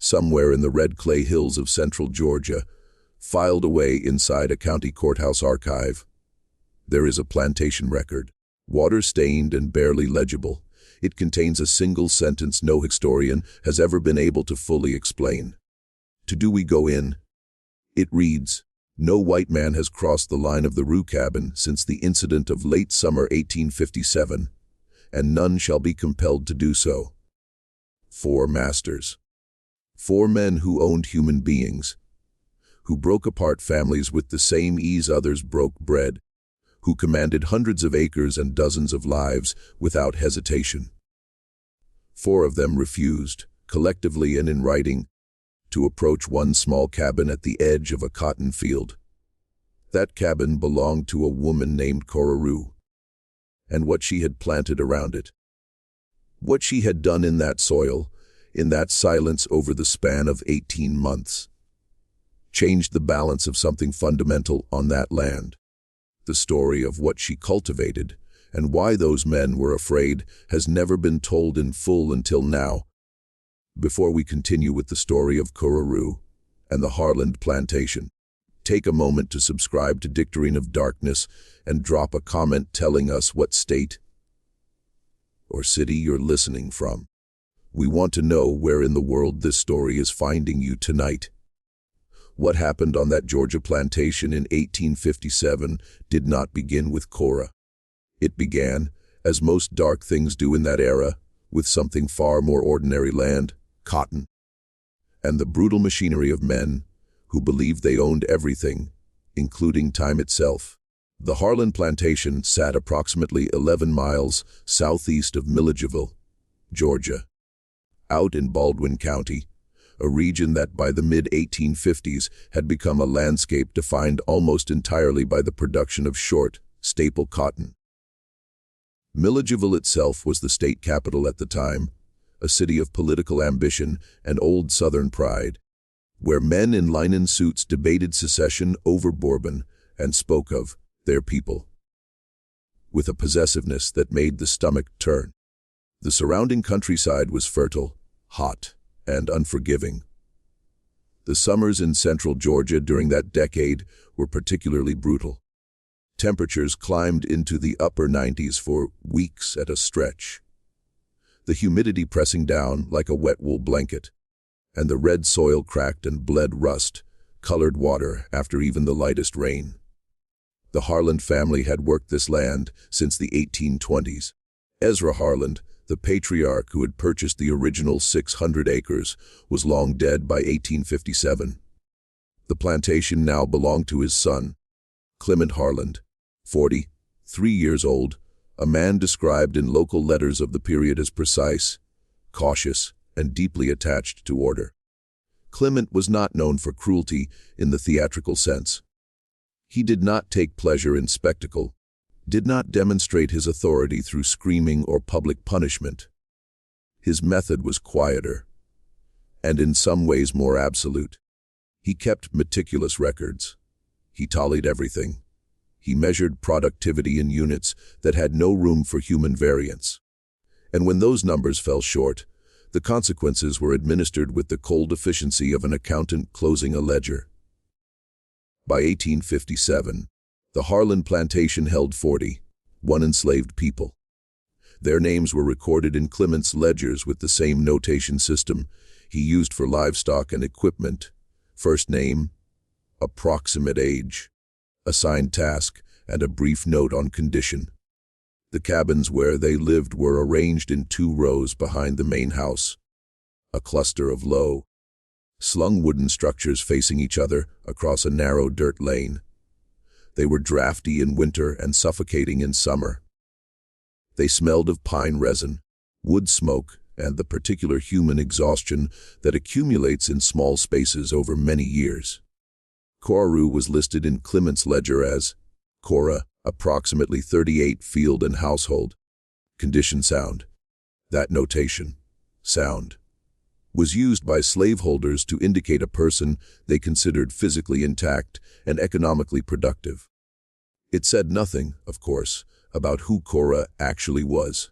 somewhere in the red clay hills of central Georgia, filed away inside a county courthouse archive. There is a plantation record, water-stained and barely legible. It contains a single sentence no historian has ever been able to fully explain. "To do we go in?" It reads, "No white man has crossed the line of the Rue cabin since the incident of late summer 1857, and none shall be compelled to do so." 4 masters. 4 men who owned human beings, who broke apart families with the same ease others broke bread, who commanded hundreds of acres and dozens of lives without hesitation. 4 of them refused, collectively and in writing, to approach one small cabin at the edge of a cotton field. That cabin belonged to a woman named Cora, and what she had planted around it. What she had done in that soil, in that silence over the span of 18 months, changed the balance of something fundamental on that land. The story of what she cultivated and why those men were afraid has never been told in full until now. Before we continue with the story of Cora and the Harland Plantation, take a moment to subscribe to Dictarine of Darkness and drop a comment telling us what state or city you're listening from. We want to know where in the world this story is finding you tonight. What happened on that Georgia plantation in 1857 did not begin with Cora. It began, as most dark things do in that era, with something far more ordinary: land, cotton, and the brutal machinery of men who believed they owned everything, including time itself. The Harland Plantation sat approximately 11 miles southeast of Milledgeville, Georgia, out in Baldwin County, a region that by the mid-1850s had become a landscape defined almost entirely by the production of short, staple cotton. Milledgeville itself was the state capital at the time, a city of political ambition and old Southern pride, where men in linen suits debated secession over Bourbon and spoke of their people with a possessiveness that made the stomach turn. The surrounding countryside was fertile, hot, and unforgiving. The summers in central Georgia during that decade were particularly brutal. Temperatures climbed into the upper 90s for weeks at a stretch, the humidity pressing down like a wet wool blanket, and the red soil cracked and bled rust-colored water after even the lightest rain. The Harland family had worked this land since the 1820s. Ezra Harland, the patriarch who had purchased the original 600 acres, was long dead by 1857. The plantation now belonged to his son, Clement Harland, 43 years old, a man described in local letters of the period as precise, cautious, and deeply attached to order. Clement was not known for cruelty in the theatrical sense. He did not take pleasure in spectacle, did not demonstrate his authority through screaming or public punishment. His method was quieter, and in some ways more absolute. He kept meticulous records. He tallied everything. He measured productivity in units that had no room for human variance. And when those numbers fell short, the consequences were administered with the cold efficiency of an accountant closing a ledger. By 1857, the Harland Plantation held 41 enslaved people. Their names were recorded in Clement's ledgers with the same notation system he used for livestock and equipment: first name, approximate age, assigned task, and a brief note on condition. The cabins where they lived were arranged in 2 rows behind the main house, a cluster of low, slung wooden structures facing each other across a narrow dirt lane. They were drafty in winter and suffocating in summer. They smelled of pine resin, wood smoke, and the particular human exhaustion that accumulates in small spaces over many years. Cora was listed in Clement's ledger as Cora, approximately 38, field and household. Condition sound. That notation, sound, was used by slaveholders to indicate a person they considered physically intact and economically productive. It said nothing, of course, about who Cora actually was.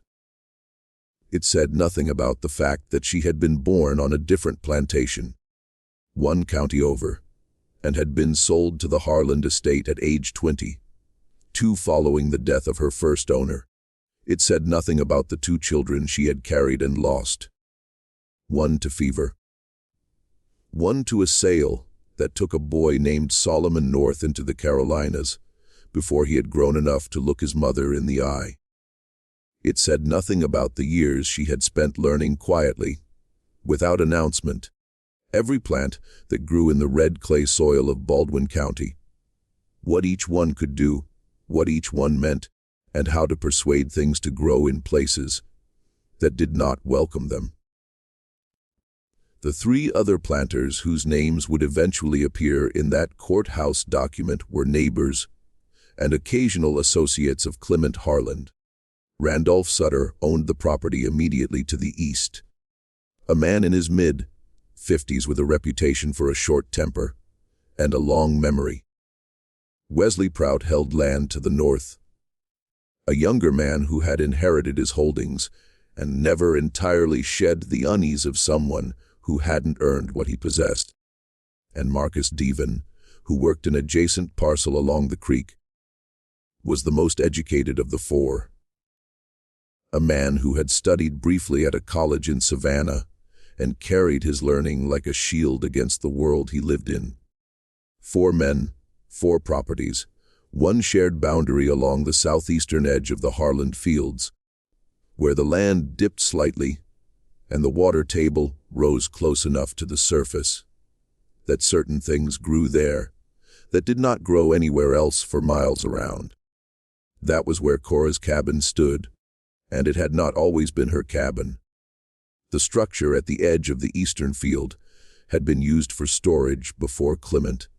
It said nothing about the fact that she had been born on a different plantation, one county over, and had been sold to the Harland estate at age 20, 2 following the death of her first owner. It said nothing about the 2 children she had carried and lost. One to fever. One to a sail that took a boy named Solomon north into the Carolinas before he had grown enough to look his mother in the eye. It said nothing about the years she had spent learning quietly, without announcement, every plant that grew in the red clay soil of Baldwin County, what each one could do, what each one meant, and how to persuade things to grow in places that did not welcome them. The 3 other planters whose names would eventually appear in that courthouse document were neighbors and occasional associates of Clement Harland. Randolph Sutter owned the property immediately to the east, a man in his mid-50s with a reputation for a short temper and a long memory. Wesley Prout held land to the north, a younger man who had inherited his holdings and never entirely shed the unease of someone who hadn't earned what he possessed. And Marcus Devon, who worked an adjacent parcel along the creek, was the most educated of the 4. A man who had studied briefly at a college in Savannah and carried his learning like a shield against the world he lived in. 4 men, 4 properties, 1 shared boundary along the southeastern edge of the Harland Fields, where the land dipped slightly and the water table rose close enough to the surface that certain things grew there that did not grow anywhere else for miles around. That was where Cora's cabin stood, and it had not always been her cabin. The structure at the edge of the eastern field had been used for storage before Clement,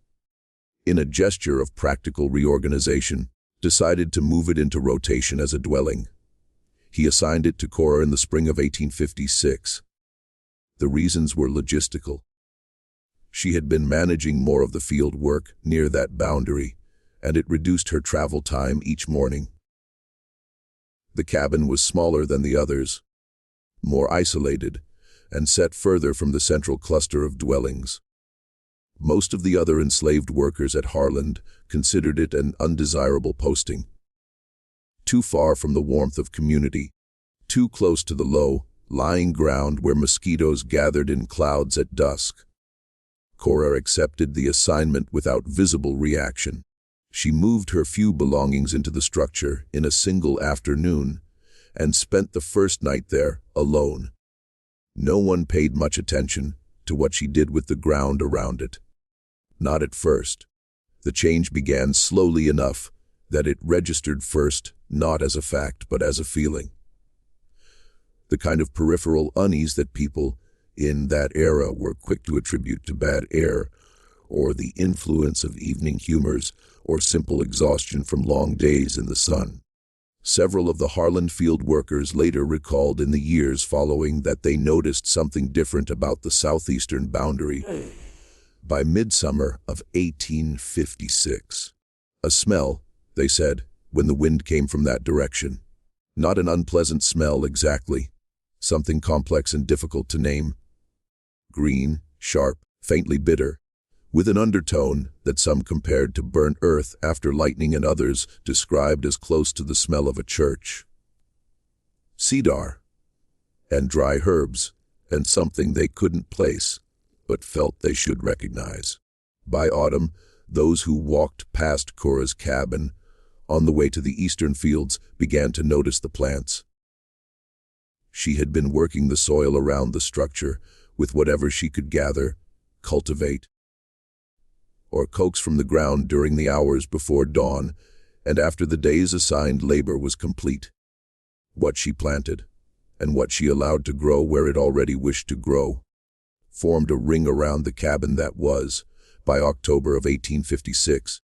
in a gesture of practical reorganization, decided to move it into rotation as a dwelling. He assigned it to Cora in the spring of 1856. The reasons were logistical. She had been managing more of the field work near that boundary, and it reduced her travel time each morning. The cabin was smaller than the others, more isolated, and set further from the central cluster of dwellings. Most of the other enslaved workers at Harland considered it an undesirable posting. Too far from the warmth of community, too close to the low, lying ground where mosquitoes gathered in clouds at dusk. Cora accepted the assignment without visible reaction. She moved her few belongings into the structure in a single afternoon and spent the first night there alone. No one paid much attention to what she did with the ground around it. Not at first. The change began slowly enough that it registered first not as a fact but as a feeling. The kind of peripheral unease that people in that era were quick to attribute to bad air, or the influence of evening humors, or simple exhaustion from long days in the sun. Several of the Harland field workers later recalled in the years following that they noticed something different about the southeastern boundary by midsummer of 1856. A smell, they said, when the wind came from that direction. Not an unpleasant smell exactly, something complex and difficult to name. Green, sharp, faintly bitter, with an undertone that some compared to burnt earth after lightning and others described as close to the smell of a church. Cedar, and dry herbs, and something they couldn't place, but felt they should recognize. By autumn, those who walked past Cora's cabin on the way to the eastern fields began to notice the plants. She had been working the soil around the structure with whatever she could gather, cultivate, or coax from the ground during the hours before dawn and after the day's assigned labor was complete. What she planted, and what she allowed to grow where it already wished to grow, formed a ring around the cabin that was, by October of 1856,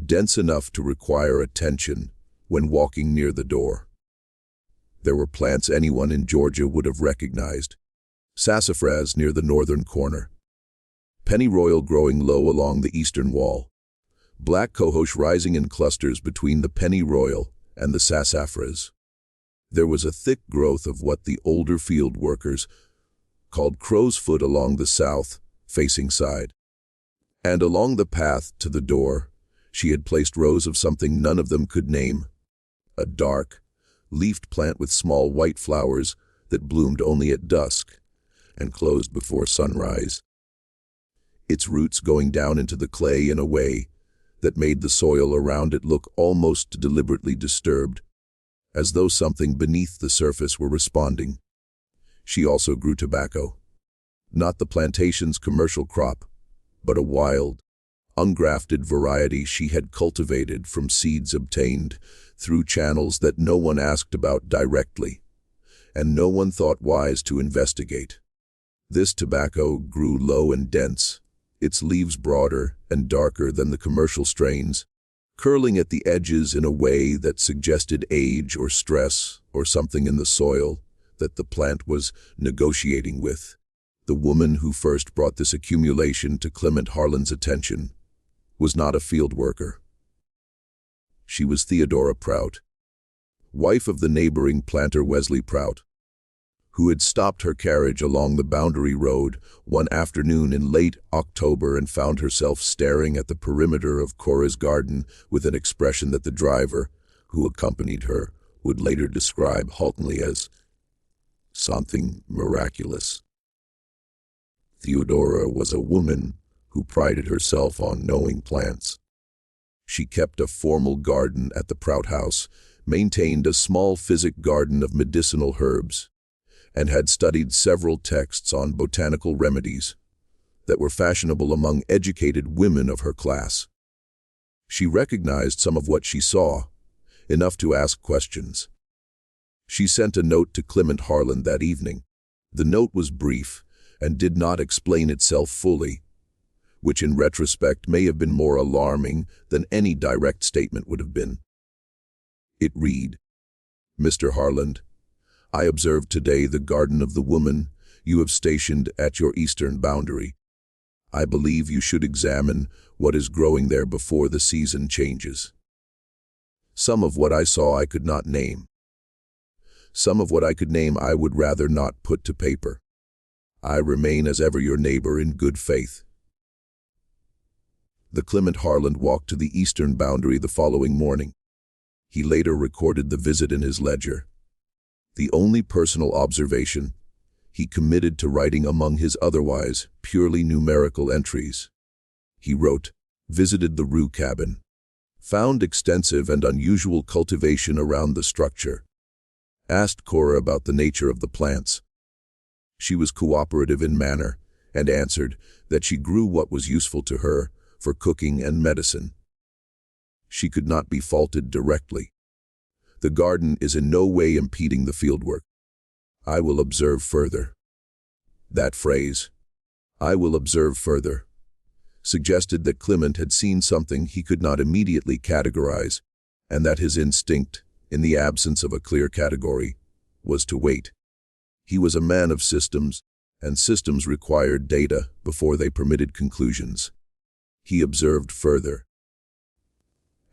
dense enough to require attention when walking near the door. There were plants anyone in Georgia would have recognized. Sassafras near the northern corner, pennyroyal growing low along the eastern wall, black cohosh rising in clusters between the pennyroyal and the sassafras, There was a thick growth of what the older field workers called crow's foot along the south-facing side. And along the path to the door, she had placed rows of something none of them could name, a dark, leafed plant with small white flowers that bloomed only at dusk and closed before sunrise, its roots going down into the clay in a way that made the soil around it look almost deliberately disturbed, as though something beneath the surface were responding. She also grew tobacco, not the plantation's commercial crop, but a wild, ungrafted variety she had cultivated from seeds obtained through channels that no one asked about directly, and no one thought wise to investigate. This tobacco grew low and dense, its leaves broader and darker than the commercial strains, curling at the edges in a way that suggested age or stress or something in the soil that the plant was negotiating with. The woman who first brought this accumulation to Clement Harlan's attention was not a field worker. She was Theodora Prout, wife of the neighboring planter Wesley Prout, who had stopped her carriage along the boundary road one afternoon in late October and found herself staring at the perimeter of Cora's garden with an expression that the driver, who accompanied her, would later describe haltingly as something miraculous. Theodora was a woman who prided herself on knowing plants. She kept a formal garden at the Prout house, maintained a small physic garden of medicinal herbs, and had studied several texts on botanical remedies that were fashionable among educated women of her class. She recognized some of what she saw, enough to ask questions. She sent a note to Clement Harlan that evening. The note was brief and did not explain itself fully, which in retrospect may have been more alarming than any direct statement would have been. It read, "Mr. Harlan, I observed today the garden of the woman you have stationed at your eastern boundary. I believe you should examine what is growing there before the season changes. Some of what I saw I could not name. Some of what I could name I would rather not put to paper. I remain as ever your neighbor in good faith." The Clement Harlan walked to the eastern boundary the following morning. He later recorded the visit in his ledger. The only personal observation he committed to writing among his otherwise purely numerical entries. He wrote, "Visited the Rue cabin. Found extensive and unusual cultivation around the structure. Asked Cora about the nature of the plants. She was cooperative in manner and answered that she grew what was useful to her for cooking and medicine. She could not be faulted directly. The garden is in no way impeding the fieldwork. I will observe further." That phrase, "I will observe further," suggested that Clement had seen something he could not immediately categorize, and that his instinct, in the absence of a clear category, was to wait. He was a man of systems, and systems required data before they permitted conclusions. He observed further.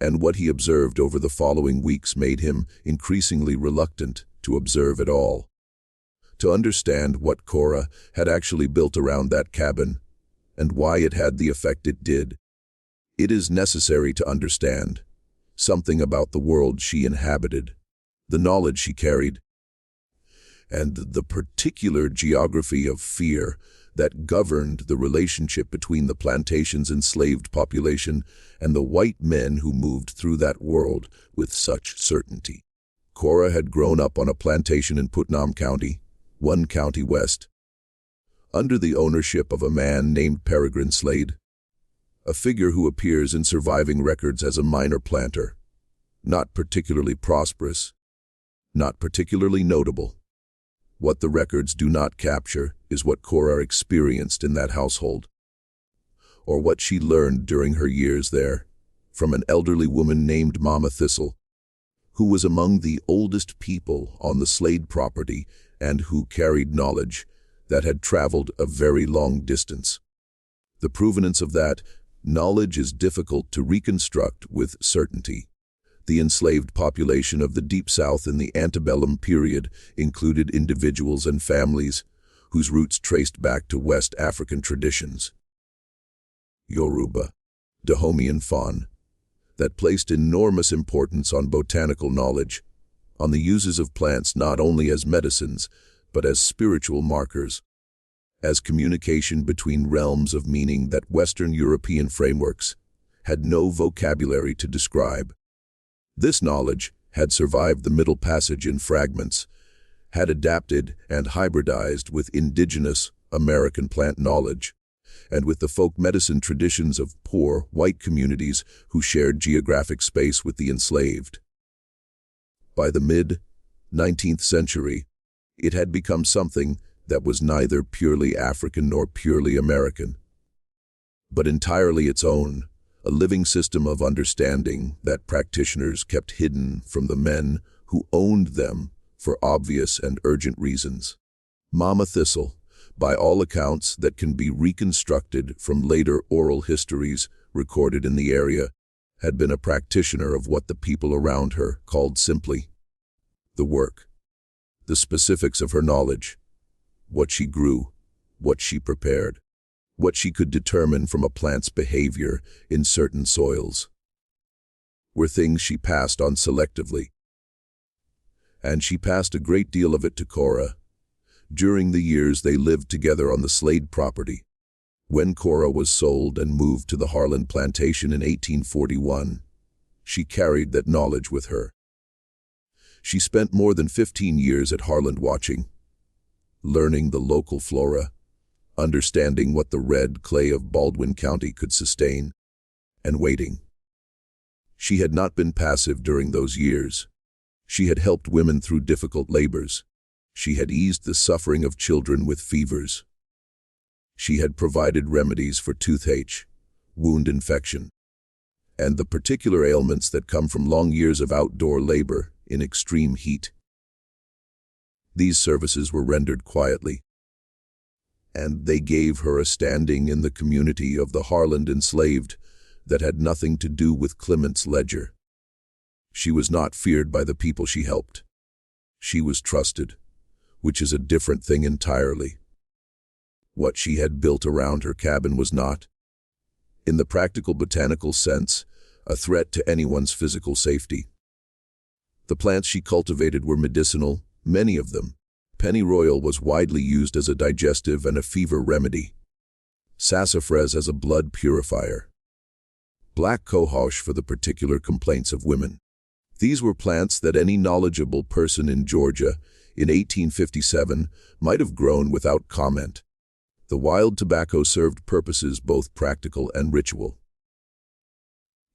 And what he observed over the following weeks made him increasingly reluctant to observe at all. To understand what Cora had actually built around that cabin, and why it had the effect it did, it is necessary to understand something about the world she inhabited, the knowledge she carried, and the particular geography of fear that governed the relationship between the plantation's enslaved population and the white men who moved through that world with such certainty. Cora had grown up on a plantation in Putnam County, one county west, under the ownership of a man named Peregrine Slade, a figure who appears in surviving records as a minor planter, not particularly prosperous, not particularly notable. What the records do not capture is what Cora experienced in that household, or what she learned during her years there, from an elderly woman named Mama Thistle, who was among the oldest people on the Slade property and who carried knowledge that had traveled a very long distance. The provenance of that knowledge is difficult to reconstruct with certainty. The enslaved population of the Deep South in the Antebellum period included individuals and families whose roots traced back to West African traditions. Yoruba, Dahomey and Fon, that placed enormous importance on botanical knowledge, on the uses of plants not only as medicines, but as spiritual markers, as communication between realms of meaning that Western European frameworks had no vocabulary to describe. This knowledge had survived the Middle Passage in fragments, had adapted and hybridized with indigenous American plant knowledge, and with the folk medicine traditions of poor, white communities who shared geographic space with the enslaved. By the mid-19th century, it had become something that was neither purely African nor purely American, but entirely its own, a living system of understanding that practitioners kept hidden from the men who owned them for obvious and urgent reasons. Mama Thistle, by all accounts that can be reconstructed from later oral histories recorded in the area, had been a practitioner of what the people around her called simply the work. The specifics of her knowledge, what she grew, what she prepared, what she could determine from a plant's behavior in certain soils, were things she passed on selectively. And she passed a great deal of it to Cora during the years they lived together on the Slade property. When Cora was sold and moved to the Harlan Plantation in 1841, she carried that knowledge with her. She spent more than 15 years at Harlan watching, learning the local flora, understanding what the red clay of Baldwin County could sustain, and waiting. She had not been passive during those years. She had helped women through difficult labors. She had eased the suffering of children with fevers. She had provided remedies for toothache, wound infection, and the particular ailments that come from long years of outdoor labor in extreme heat. These services were rendered quietly, and they gave her a standing in the community of the Harlan enslaved that had nothing to do with Clement's ledger. She was not feared by the people she helped. She was trusted, which is a different thing entirely. What she had built around her cabin was not, in the practical botanical sense, a threat to anyone's physical safety. The plants she cultivated were medicinal, many of them. Pennyroyal was widely used as a digestive and a fever remedy. Sassafras as a blood purifier. Black cohosh for the particular complaints of women. These were plants that any knowledgeable person in Georgia in 1857 might have grown without comment. The wild tobacco served purposes both practical and ritual.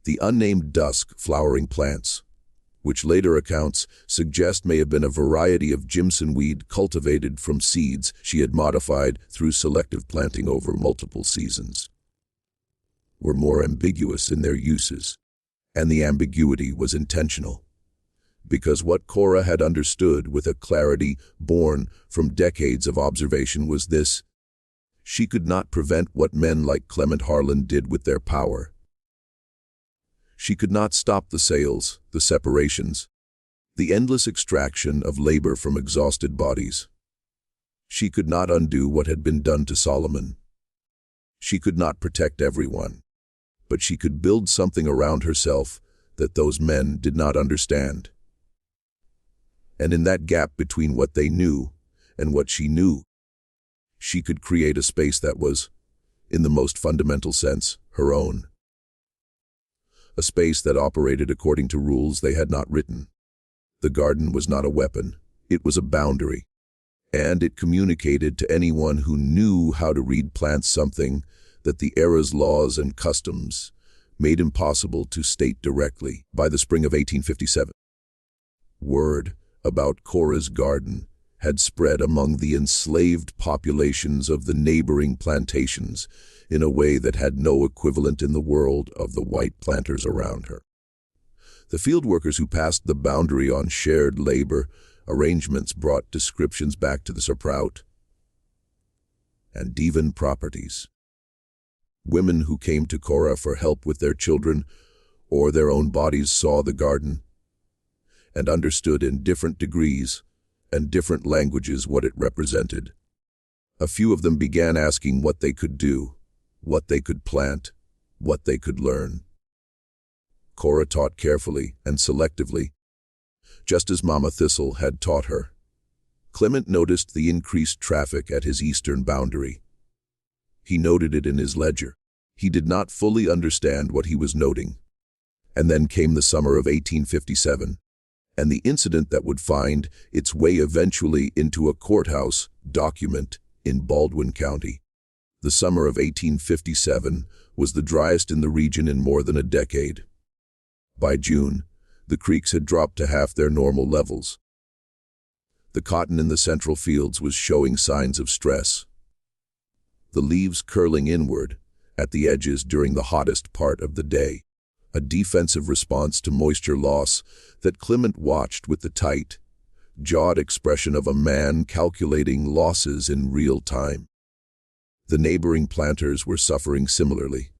The unnamed dusk flowering plants, which later accounts suggest may have been a variety of Jimson weed cultivated from seeds she had modified through selective planting over multiple seasons, were more ambiguous in their uses, and the ambiguity was intentional, because what Cora had understood with a clarity born from decades of observation was this: she could not prevent what men like Clement Harlan did with their power. She could not stop the sales, the separations, the endless extraction of labor from exhausted bodies. She could not undo what had been done to Solomon. She could not protect everyone, but she could build something around herself that those men did not understand. And in that gap between what they knew and what she knew, she could create a space that was, in the most fundamental sense, her own. A space that operated according to rules they had not written. The garden was not a weapon, it was a boundary, and it communicated to anyone who knew how to read plants something that the era's laws and customs made impossible to state directly. By the spring of 1857, word about Cora's garden had spread among the enslaved populations of the neighboring plantations in a way that had no equivalent in the world of the white planters around her. The field workers who passed the boundary on shared labor arrangements brought descriptions back to the Surprout and Devon properties. Women who came to Cora for help with their children or their own bodies saw the garden, and understood in different degrees and different languages what it represented. A few of them began asking what they could do, what they could plant, what they could learn. Cora taught carefully and selectively, just as Mama Thistle had taught her. Clement noticed the increased traffic at his eastern boundary. He noted it in his ledger. He did not fully understand what he was noting. And then came the summer of 1857, and the incident that would find its way eventually into a courthouse document in Baldwin County. The summer of 1857 was the driest in the region in more than a decade. By June, the creeks had dropped to half their normal levels. The cotton in the central fields was showing signs of stress, the leaves curling inward at the edges during the hottest part of the day, a defensive response to moisture loss that Clement watched with the tight-jawed expression of a man calculating losses in real time. The neighboring planters were suffering similarly.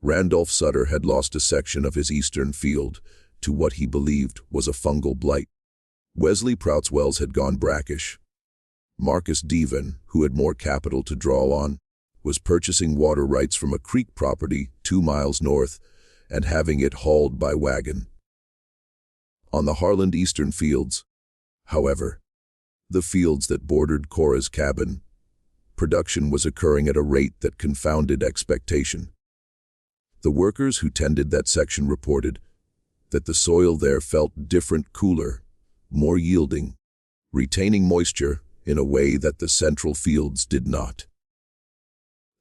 Randolph Sutter had lost a section of his eastern field to what he believed was a fungal blight. Wesley Prout's wells had gone brackish. Marcus Devon, who had more capital to draw on, was purchasing water rights from a creek property 2 miles north and having it hauled by wagon. On the Harland eastern fields, however, the fields that bordered Cora's cabin, production was occurring at a rate that confounded expectation. The workers who tended that section reported that the soil there felt different, cooler, more yielding, retaining moisture in a way that the central fields did not.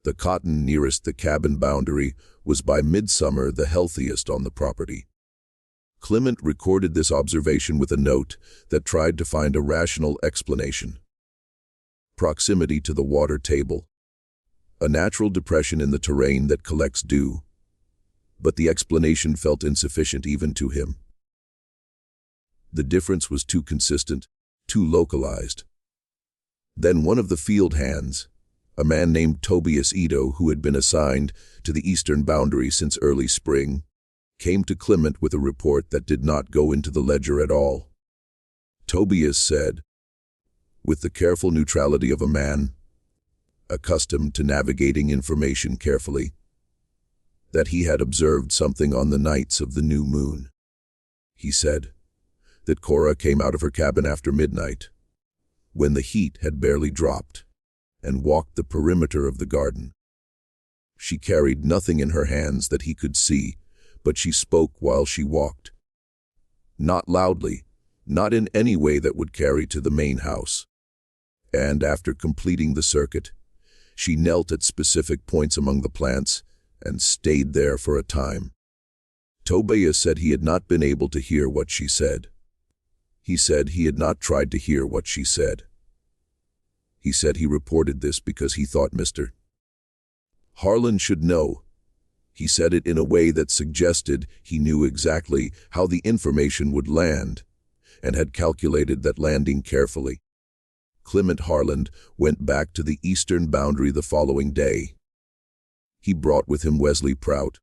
The cotton nearest the cabin boundary was by midsummer the healthiest on the property. Clement recorded this observation with a note that tried to find a rational explanation. Proximity to the water table, a natural depression in the terrain that collects dew, but the explanation felt insufficient even to him. The difference was too consistent, too localized. Then one of the field hands, a man named Tobias Edo, who had been assigned to the eastern boundary since early spring, came to Clement with a report that did not go into the ledger at all. Tobias said, with the careful neutrality of a man accustomed to navigating information carefully, that he had observed something on the nights of the new moon. He said that Cora came out of her cabin after midnight, when the heat had barely dropped, and walked the perimeter of the garden. She carried nothing in her hands that he could see, but she spoke while she walked. Not loudly, not in any way that would carry to the main house. And after completing the circuit, she knelt at specific points among the plants and stayed there for a time. Tobias said he had not been able to hear what she said. He said he had not tried to hear what she said. He said he reported this because he thought Mr. Harlan should know. He said it in a way that suggested he knew exactly how the information would land, and had calculated that landing carefully. Clement Harland went back to the eastern boundary the following day. He brought with him Wesley Prout,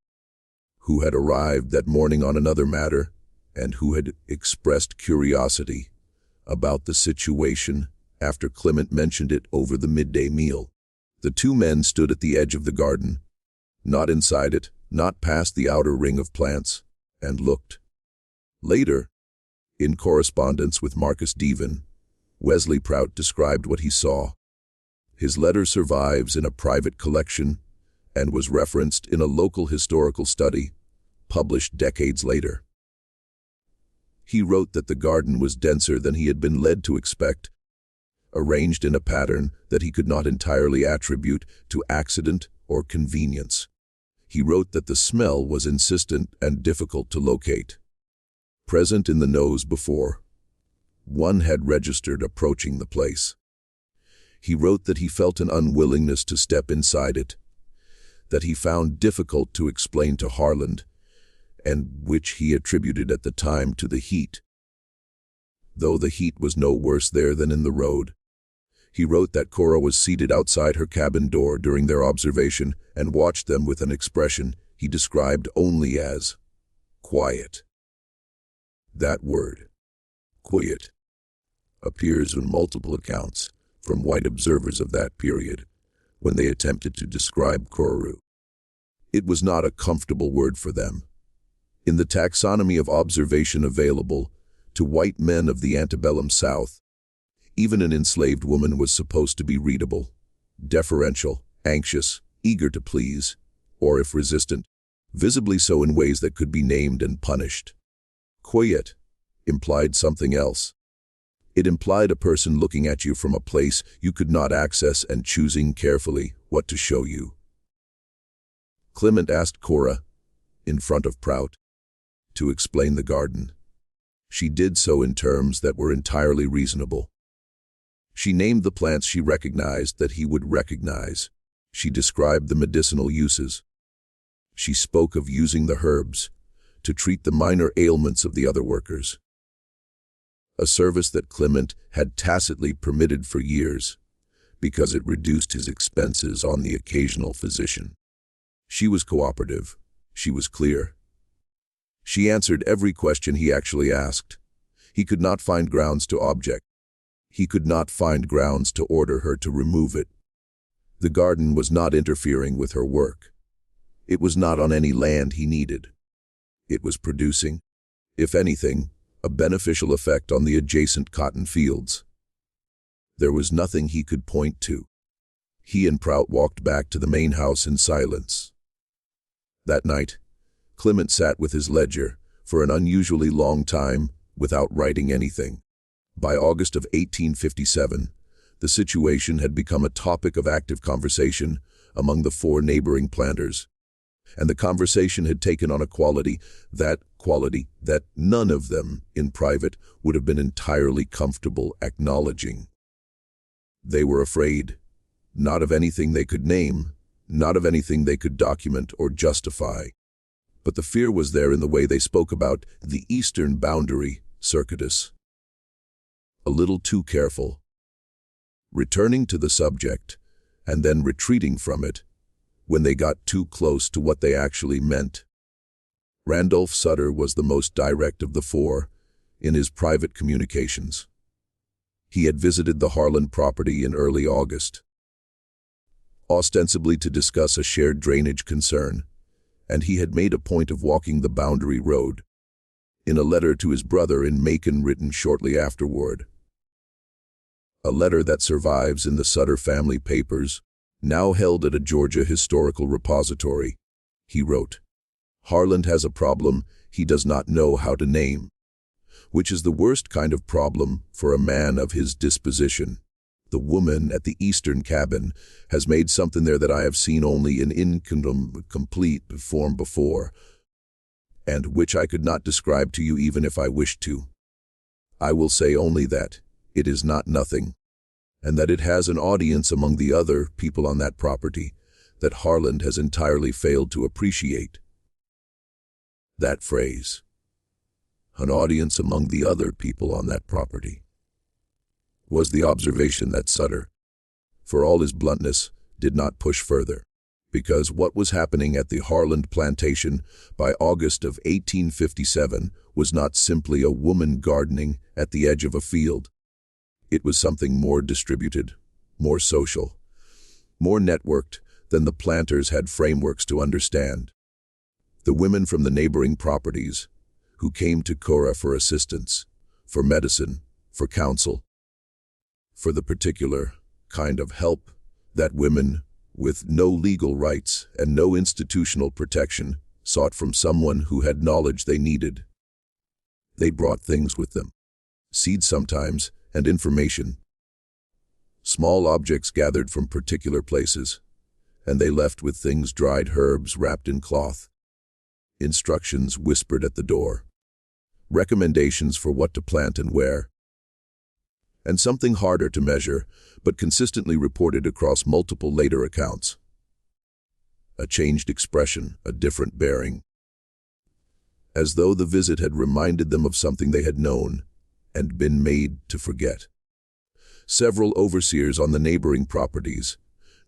who had arrived that morning on another matter, and who had expressed curiosity about the situation after Clement mentioned it over the midday meal. The two men stood at the edge of the garden, not inside it, not past the outer ring of plants, and looked. Later, in correspondence with Marcus Devon, Wesley Prout described what he saw. His letter survives in a private collection and was referenced in a local historical study, published decades later. He wrote that the garden was denser than he had been led to expect, arranged in a pattern that he could not entirely attribute to accident or convenience. He wrote that the smell was insistent and difficult to locate, present in the nose before one had registered approaching the place. He wrote that he felt an unwillingness to step inside it, that he found difficult to explain to Harland, and which he attributed at the time to the heat. Though the heat was no worse there than in the road. He wrote that Cora was seated outside her cabin door during their observation and watched them with an expression he described only as quiet. That word, quiet, appears in multiple accounts from white observers of that period when they attempted to describe Koru. It was not a comfortable word for them. In the taxonomy of observation available to white men of the antebellum South, even an enslaved woman was supposed to be readable, deferential, anxious, eager to please, or if resistant, visibly so in ways that could be named and punished. Quiet implied something else. It implied a person looking at you from a place you could not access and choosing carefully what to show you. Clement asked Cora, in front of Prout, to explain the garden. She did so in terms that were entirely reasonable. She named the plants she recognized that he would recognize. She described the medicinal uses. She spoke of using the herbs to treat the minor ailments of the other workers, a service that Clement had tacitly permitted for years because it reduced his expenses on the occasional physician. She was cooperative. She was clear. She answered every question he actually asked. He could not find grounds to object. He could not find grounds to order her to remove it. The garden was not interfering with her work. It was not on any land he needed. It was producing, if anything, a beneficial effect on the adjacent cotton fields. There was nothing he could point to. He and Prout walked back to the main house in silence. That night, Clement sat with his ledger for an unusually long time without writing anything. By August of 1857, the situation had become a topic of active conversation among the 4 neighboring planters, and the conversation had taken on a quality that none of them, in private, would have been entirely comfortable acknowledging. They were afraid, not of anything they could name, not of anything they could document or justify, but the fear was there in the way they spoke about the eastern boundary, Circuitus. A little too careful. Returning to the subject, and then retreating from it, when they got too close to what they actually meant. Randolph Sutter was the most direct of the 4 in his private communications. He had visited the Harlan property in early August, ostensibly to discuss a shared drainage concern, and he had made a point of walking the boundary road. In a letter to his brother in Macon written shortly afterward, a letter that survives in the Sutter family papers, now held at a Georgia historical repository, he wrote, "Harlan has a problem he does not know how to name, which is the worst kind of problem for a man of his disposition. The woman at the eastern cabin has made something there that I have seen only in incomplete form before, and which I could not describe to you even if I wished to. I will say only that it is not nothing, and that it has an audience among the other people on that property that Harlan has entirely failed to appreciate." That phrase, an audience among the other people on that property, was the observation that Sutter, for all his bluntness, did not push further, because what was happening at the Harlan plantation by August of 1857 was not simply a woman gardening at the edge of a field. It was something more distributed, more social, more networked than the planters had frameworks to understand. The women from the neighboring properties, who came to Cora for assistance, for medicine, for counsel, for the particular kind of help that women with no legal rights and no institutional protection sought from someone who had knowledge they needed. They brought things with them, seeds sometimes, and information. Small objects gathered from particular places, and they left with things dried herbs wrapped in cloth, instructions whispered at the door, recommendations for what to plant and where, and something harder to measure, but consistently reported across multiple later accounts. A changed expression, a different bearing. As though the visit had reminded them of something they had known and been made to forget. Several overseers on the neighboring properties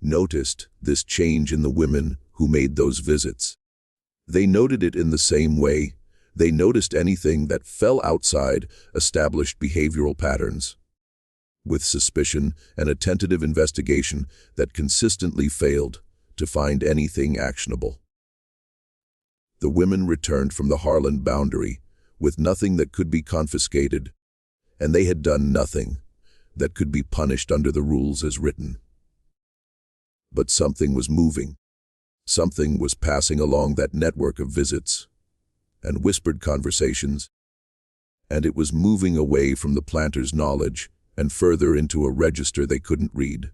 noticed this change in the women who made those visits. They noted it in the same way. They noticed anything that fell outside established behavioral patterns, with suspicion and a tentative investigation that consistently failed to find anything actionable. The women returned from the Harland boundary with nothing that could be confiscated, and they had done nothing that could be punished under the rules as written. But something was moving. Something was passing along that network of visits and whispered conversations, and it was moving away from the planters' knowledge and further into a register they couldn't read.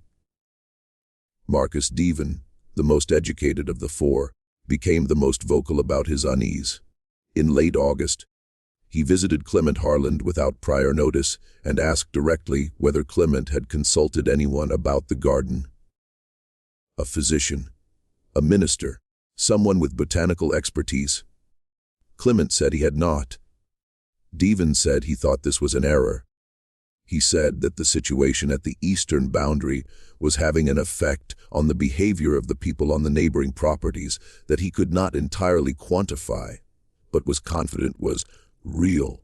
Marcus Devon, the most educated of the four, became the most vocal about his unease. In late August, he visited Clement Harland without prior notice and asked directly whether Clement had consulted anyone about the garden. A physician, a minister, someone with botanical expertise. Clement said he had not. Devon said he thought this was an error. He said that the situation at the eastern boundary was having an effect on the behavior of the people on the neighboring properties that he could not entirely quantify, but was confident was real,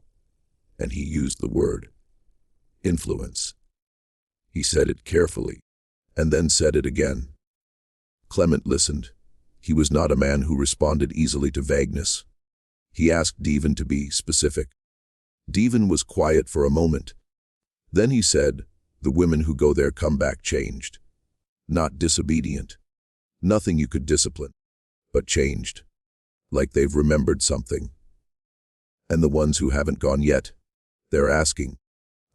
and he used the word influence. He said it carefully, and then said it again. Clement listened. He was not a man who responded easily to vagueness. He asked Devon to be specific. Devon was quiet for a moment. Then he said, "The women who go there come back changed. Not disobedient. Nothing you could discipline, but changed. Like they've remembered something. And the ones who haven't gone yet, they're asking.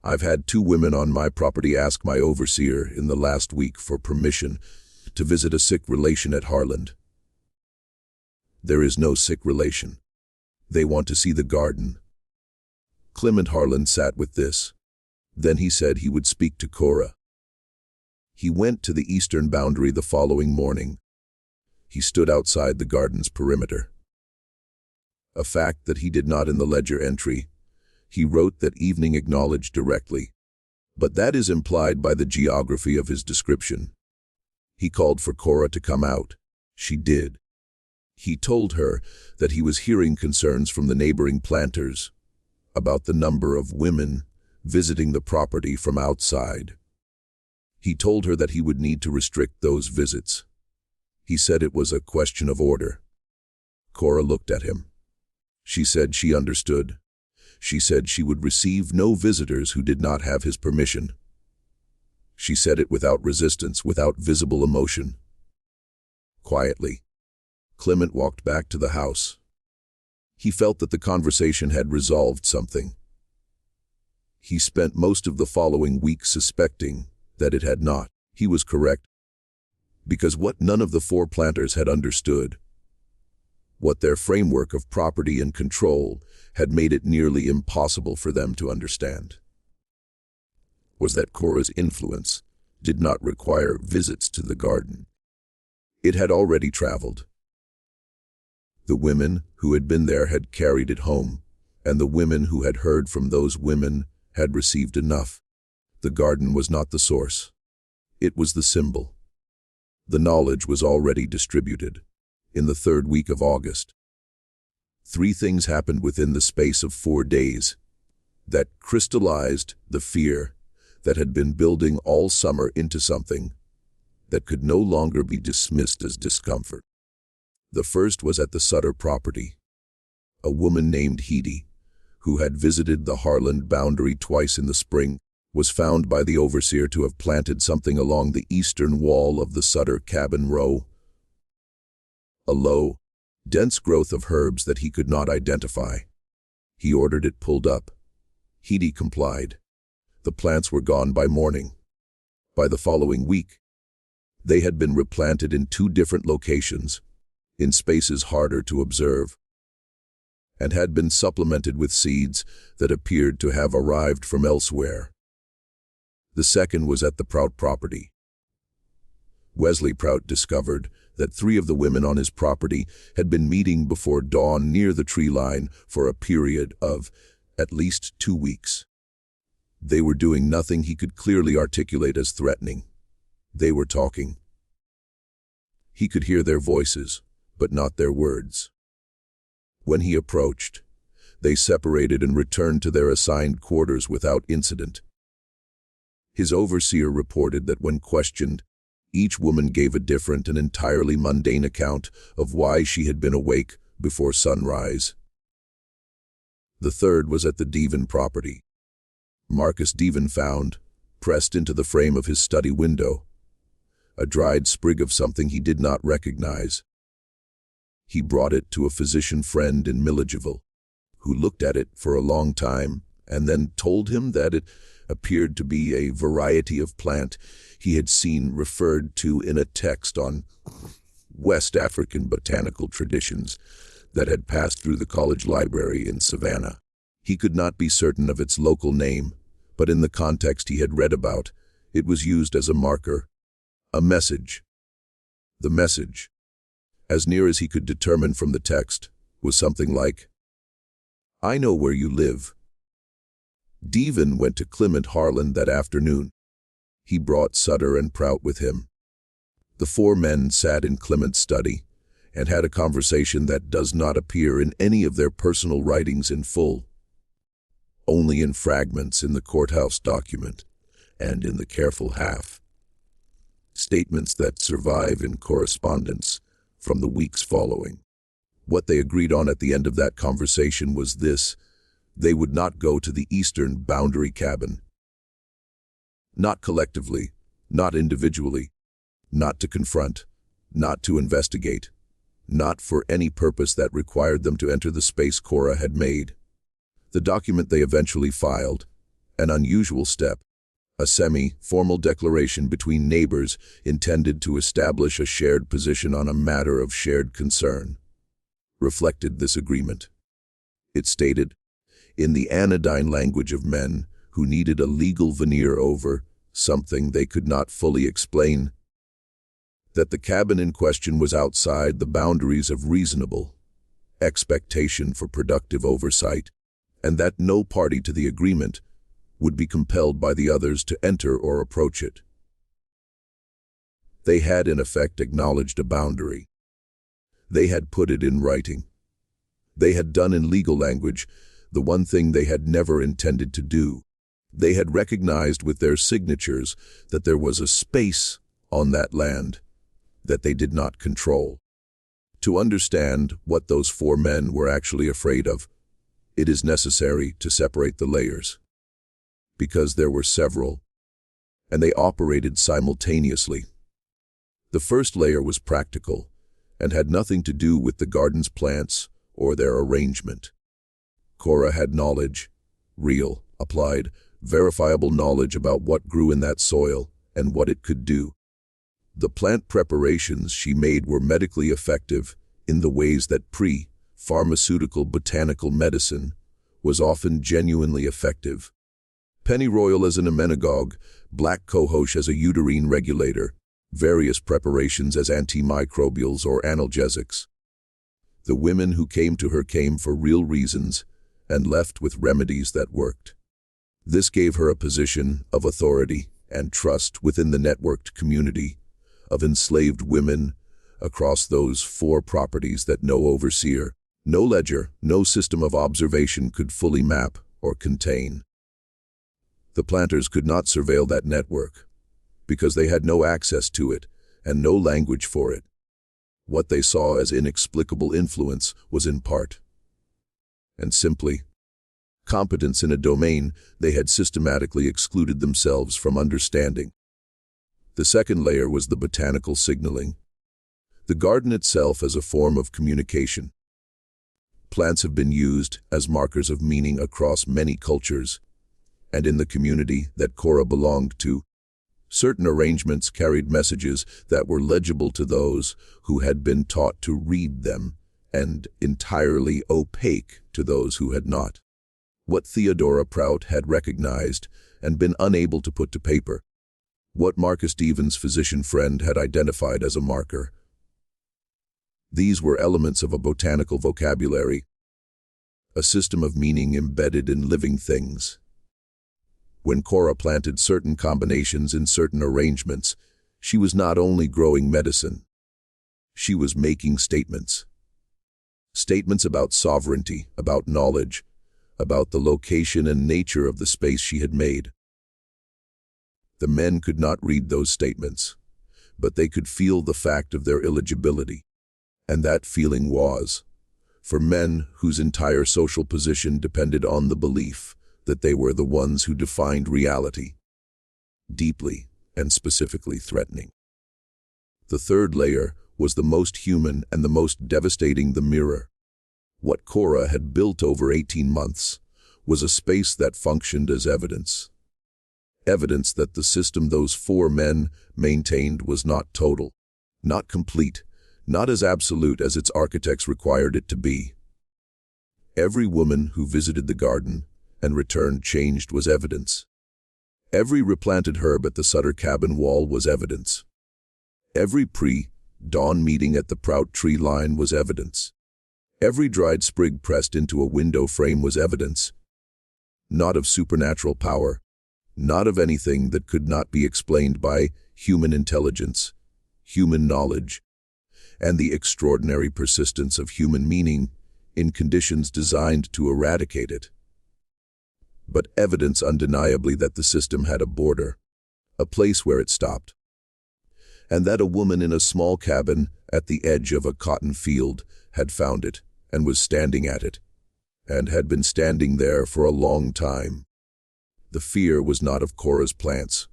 I've had 2 women on my property ask my overseer in the last week for permission to visit a sick relation at Harland. There is no sick relation. They want to see the garden." Clement Harland sat with this. Then he said he would speak to Cora. He went to the eastern boundary the following morning. He stood outside the garden's perimeter. A fact that he did not in the ledger entry. He wrote that evening acknowledged directly, but that is implied by the geography of his description. He called for Cora to come out. She did. He told her that he was hearing concerns from the neighboring planters about the number of women visiting the property from outside. He told her that he would need to restrict those visits. He said it was a question of order. Cora looked at him. She said she understood. She said she would receive no visitors who did not have his permission. She said it without resistance, without visible emotion. Quietly, Clement walked back to the house. He felt that the conversation had resolved something. He spent most of the following week suspecting that it had not. He was correct, because what none of the 4 planters had understood, what their framework of property and control had made it nearly impossible for them to understand, was that Cora's influence did not require visits to the garden. It had already traveled. The women who had been there had carried it home, and the women who had heard from those women had received enough. The garden was not the source. It was the symbol. The knowledge was already distributed. In the 3rd week of August, 3 things happened within the space of 4 days that crystallized the fear that had been building all summer into something that could no longer be dismissed as discomfort. The first was at the Sutter property. A woman named Heidi, who had visited the Harland boundary twice in the spring, was found by the overseer to have planted something along the eastern wall of the Sutter cabin row. A low, dense growth of herbs that he could not identify. He ordered it pulled up. Heidi complied. The plants were gone by morning. By the following week, they had been replanted in 2 different locations, in spaces harder to observe, and had been supplemented with seeds that appeared to have arrived from elsewhere. The second was at the Prout property. Wesley Prout discovered that 3 of the women on his property had been meeting before dawn near the tree line for a period of at least 2 weeks. They were doing nothing he could clearly articulate as threatening. They were talking. He could hear their voices, but not their words. When he approached, they separated and returned to their assigned quarters without incident. His overseer reported that when questioned, each woman gave a different and entirely mundane account of why she had been awake before sunrise. The third was at the Devon property. Marcus Devon found, pressed into the frame of his study window, a dried sprig of something he did not recognize. He brought it to a physician friend in Milledgeville, who looked at it for a long time and then told him that it appeared to be a variety of plant he had seen referred to in a text on West African botanical traditions that had passed through the college library in Savannah. He could not be certain of its local name, but in the context he had read about, it was used as a marker, a message. The message, as near as he could determine from the text, was something like, "I know where you live." Devon went to Clement Harlan that afternoon. He brought Sutter and Prout with him. The four men sat in Clement's study and had a conversation that does not appear in any of their personal writings in full, only in fragments in the courthouse document and in the careful half. Statements that survive in correspondence from the weeks following. What they agreed on at the end of that conversation was this: they would not go to the eastern boundary cabin. Not collectively, not individually, not to confront, not to investigate, not for any purpose that required them to enter the space Cora had made. The document they eventually filed, an unusual step, a semi-formal declaration between neighbors intended to establish a shared position on a matter of shared concern, reflected this agreement. It stated, in the anodyne language of men who needed a legal veneer over something they could not fully explain, that the cabin in question was outside the boundaries of reasonable expectation for productive oversight, and that no party to the agreement would be compelled by the others to enter or approach it. They had in effect acknowledged a boundary. They had put it in writing. They had done in legal language the one thing they had never intended to do. They had recognized with their signatures that there was a space on that land that they did not control. To understand what those four men were actually afraid of, it is necessary to separate the layers, because there were several, and they operated simultaneously. The first layer was practical and had nothing to do with the garden's plants or their arrangement. Cora had knowledge, real, applied, verifiable knowledge about what grew in that soil and what it could do. The plant preparations she made were medically effective in the ways that pharmaceutical botanical medicine was often genuinely effective. Pennyroyal as an emmenagogue, black cohosh as a uterine regulator, various preparations as antimicrobials or analgesics. The women who came to her came for real reasons and left with remedies that worked. This gave her a position of authority and trust within the networked community of enslaved women across those four properties that no overseer, no ledger, no system of observation could fully map or contain. The planters could not surveil that network because they had no access to it and no language for it. What they saw as inexplicable influence was in part, and simply, competence in a domain they had systematically excluded themselves from understanding. The second layer was the botanical signaling. The garden itself as a form of communication. Plants have been used as markers of meaning across many cultures, and in the community that Cora belonged to, certain arrangements carried messages that were legible to those who had been taught to read them and entirely opaque to those who had not. What Theodora Prout had recognized and been unable to put to paper. What Marcus Devon's physician friend had identified as a marker. These were elements of a botanical vocabulary, a system of meaning embedded in living things. When Cora planted certain combinations in certain arrangements, she was not only growing medicine, she was making statements. Statements about sovereignty, about knowledge, about the location and nature of the space she had made. The men could not read those statements, but they could feel the fact of their illegibility. And that feeling was, for men whose entire social position depended on the belief that they were the ones who defined reality, deeply and specifically threatening. The third layer was the most human and the most devastating: the mirror. What Cora had built over 18 months was a space that functioned as evidence. Evidence that the system those four men maintained was not total, not complete, not as absolute as its architects required it to be. Every woman who visited the garden and returned changed was evidence. Every replanted herb at the Sutter cabin wall was evidence. Every pre-dawn meeting at the Prout tree line was evidence. Every dried sprig pressed into a window frame was evidence. Not of supernatural power, not of anything that could not be explained by human intelligence, human knowledge, and the extraordinary persistence of human meaning in conditions designed to eradicate it. But evidence undeniably that the system had a border, a place where it stopped, and that a woman in a small cabin at the edge of a cotton field had found it and was standing at it, and had been standing there for a long time. The fear was not of Cora's plants,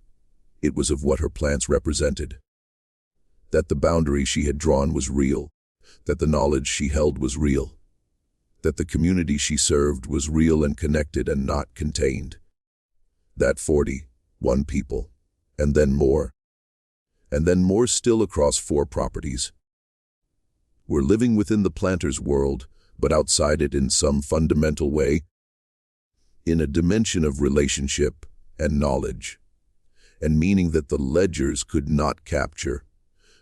it was of what her plants represented. That the boundary she had drawn was real, that the knowledge she held was real, that the community she served was real and connected and not contained. That 41 people, and then more still across 4 properties, were living within the planter's world, but outside it in some fundamental way, in a dimension of relationship and knowledge, and meaning that the ledgers could not capture,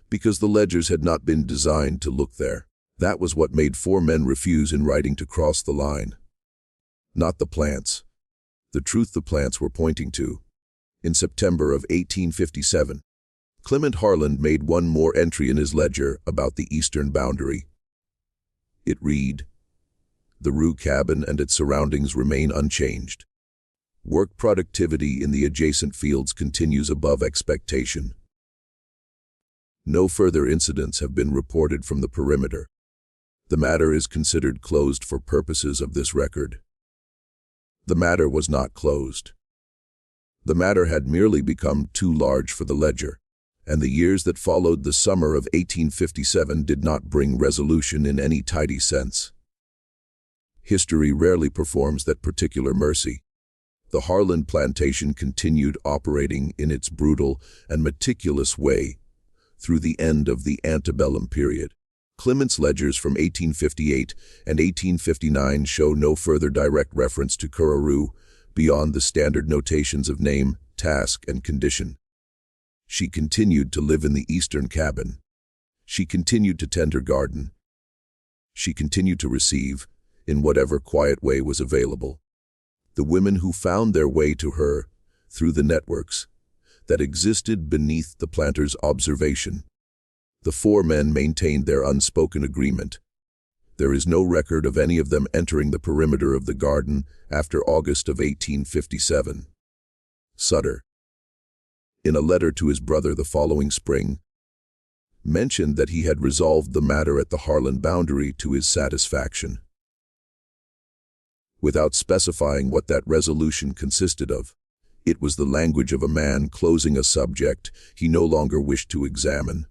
because the ledgers had not been designed to look there. That was what made 4 men refuse in writing to cross the line. Not the plants. The truth the plants were pointing to. In September of 1857, Clement Harland made one more entry in his ledger about the eastern boundary. It read, "The Rue cabin and its surroundings remain unchanged. Work productivity in the adjacent fields continues above expectation. No further incidents have been reported from the perimeter. The matter is considered closed for purposes of this record." The matter was not closed. The matter had merely become too large for the ledger, and the years that followed the summer of 1857 did not bring resolution in any tidy sense. History rarely performs that particular mercy. The Harland plantation continued operating in its brutal and meticulous way through the end of the Antebellum period. Clement's ledgers from 1858 and 1859 show no further direct reference to Rue beyond the standard notations of name, task, and condition. She continued to live in the eastern cabin. She continued to tend her garden. She continued to receive, in whatever quiet way was available, the women who found their way to her through the networks that existed beneath the planter's observation. The 4 men maintained their unspoken agreement. There is no record of any of them entering the perimeter of the garden after August of 1857. Sutter, in a letter to his brother the following spring, mentioned that he had resolved the matter at the Harland boundary to his satisfaction. Without specifying what that resolution consisted of, it was the language of a man closing a subject he no longer wished to examine.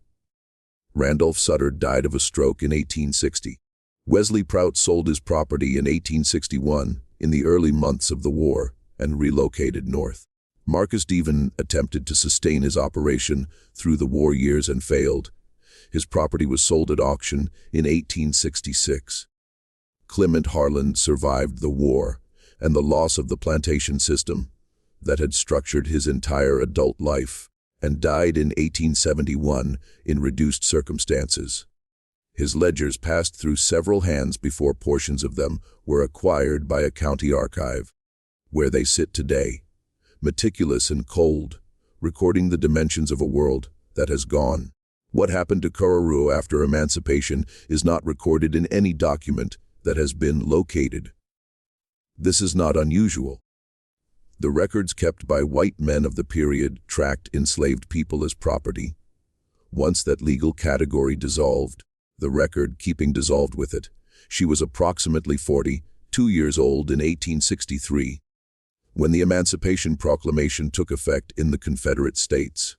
Randolph Sutter died of a stroke in 1860. Wesley Prout sold his property in 1861 in the early months of the war and relocated north. Marcus Deven attempted to sustain his operation through the war years and failed. His property was sold at auction in 1866. Clement Harland survived the war and the loss of the plantation system that had structured his entire adult life, and died in 1871 in reduced circumstances. His ledgers passed through several hands before portions of them were acquired by a county archive, where they sit today, meticulous and cold, recording the dimensions of a world that has gone. What happened to Kororo after emancipation is not recorded in any document that has been located. This is not unusual. The records kept by white men of the period tracked enslaved people as property. Once that legal category dissolved, the record-keeping dissolved with it. She was approximately 42 years old in 1863, when the Emancipation Proclamation took effect in the Confederate States.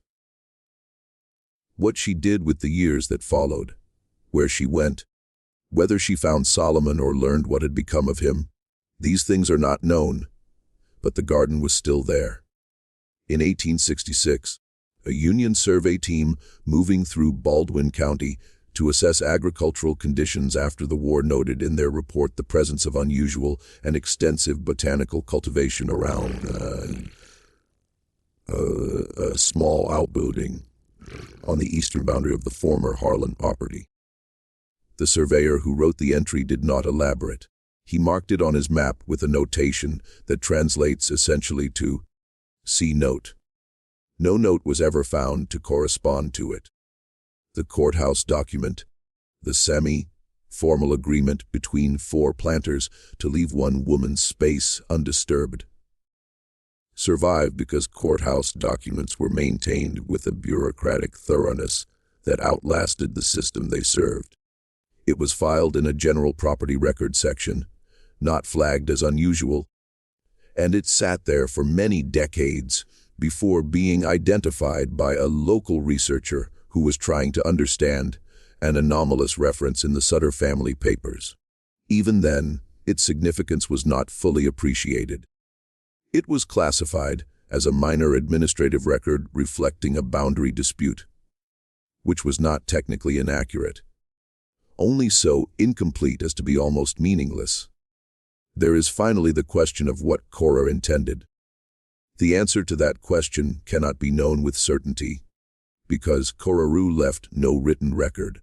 What she did with the years that followed, where she went, whether she found Solomon or learned what had become of him, these things are not known, but the garden was still there. In 1866, a Union survey team moving through Baldwin County to assess agricultural conditions after the war noted in their report the presence of unusual and extensive botanical cultivation around a small outbuilding on the eastern boundary of the former Harlan property. The surveyor who wrote the entry did not elaborate. He marked it on his map with a notation that translates essentially to "see note." No note was ever found to correspond to it. The courthouse document, the semi-formal agreement between 4 planters to leave one woman's space undisturbed, survived because courthouse documents were maintained with a bureaucratic thoroughness that outlasted the system they served. It was filed in a general property record section, not flagged as unusual, and it sat there for many decades before being identified by a local researcher who was trying to understand an anomalous reference in the Sutter family papers. Even then, its significance was not fully appreciated. It was classified as a minor administrative record reflecting a boundary dispute, which was not technically inaccurate, only so incomplete as to be almost meaningless. There is finally the question of what Cora intended. The answer to that question cannot be known with certainty, because Kororo left no written record.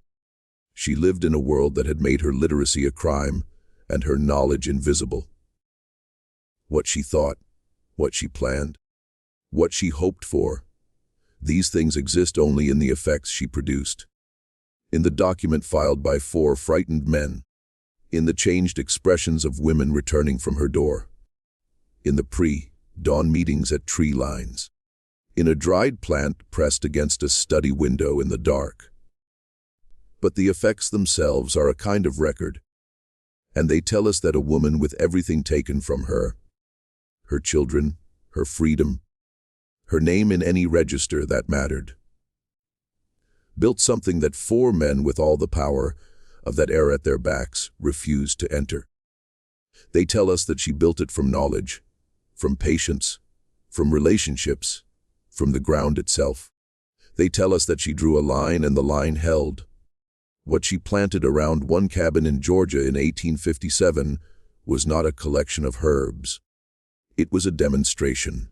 She lived in a world that had made her literacy a crime and her knowledge invisible. What she thought, what she planned, what she hoped for, these things exist only in the effects she produced. In the document filed by 4 frightened men, in the changed expressions of women returning from her door, in the pre-dawn meetings at tree lines, in a dried plant pressed against a study window in the dark. But the effects themselves are a kind of record, and they tell us that a woman with everything taken from her, her children, her freedom, her name in any register that mattered, built something that 4 men with all the power of that era at their backs refused to enter. They tell us that she built it from knowledge, from patience, from relationships, from the ground itself. They tell us that she drew a line and the line held. What she planted around one cabin in Georgia in 1857 was not a collection of herbs. It was a demonstration,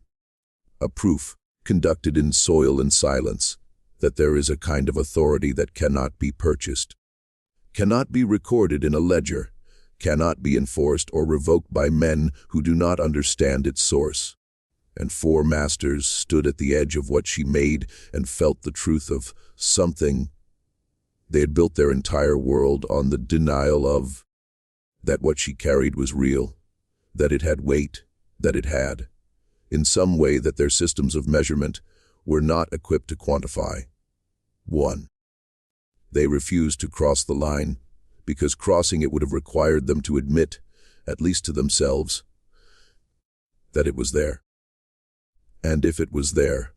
a proof, conducted in soil and silence, that there is a kind of authority that cannot be purchased, cannot be recorded in a ledger, cannot be enforced or revoked by men who do not understand its source. And 4 masters stood at the edge of what she made and felt the truth of something. They had built their entire world on the denial of that what she carried was real, that it had weight, that it had, in some way that their systems of measurement were not equipped to quantify. 1. They refused to cross the line, because crossing it would have required them to admit, at least to themselves, that it was there. And if it was there,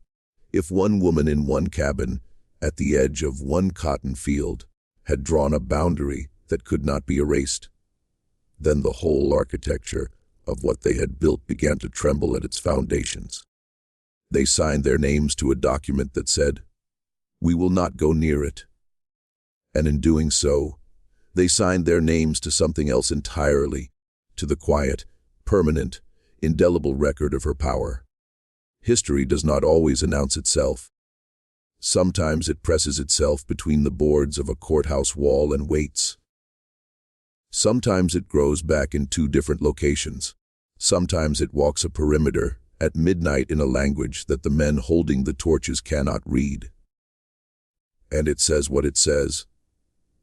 if one woman in one cabin, at the edge of one cotton field, had drawn a boundary that could not be erased, then the whole architecture of what they had built began to tremble at its foundations. They signed their names to a document that said, "We will not go near it." And in doing so, they signed their names to something else entirely, to the quiet, permanent, indelible record of her power. History does not always announce itself. Sometimes it presses itself between the boards of a courthouse wall and waits. Sometimes it grows back in 2 different locations. Sometimes it walks a perimeter at midnight in a language that the men holding the torches cannot read. And it says what it says.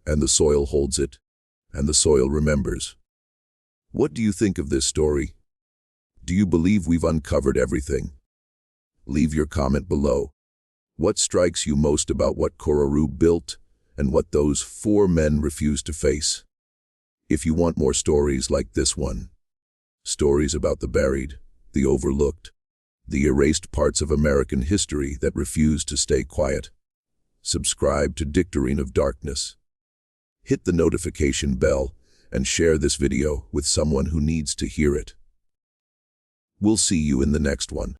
And the soil holds it. And the soil remembers. What do you think of this story? Do you believe we've uncovered everything? Leave your comment below. What strikes you most about what Kororu built and what those 4 men refused to face? If you want more stories like this one, stories about the buried, the overlooked, the erased parts of American history that refuse to stay quiet, subscribe to Dictarine of Darkness. Hit the notification bell and share this video with someone who needs to hear it. We'll see you in the next one.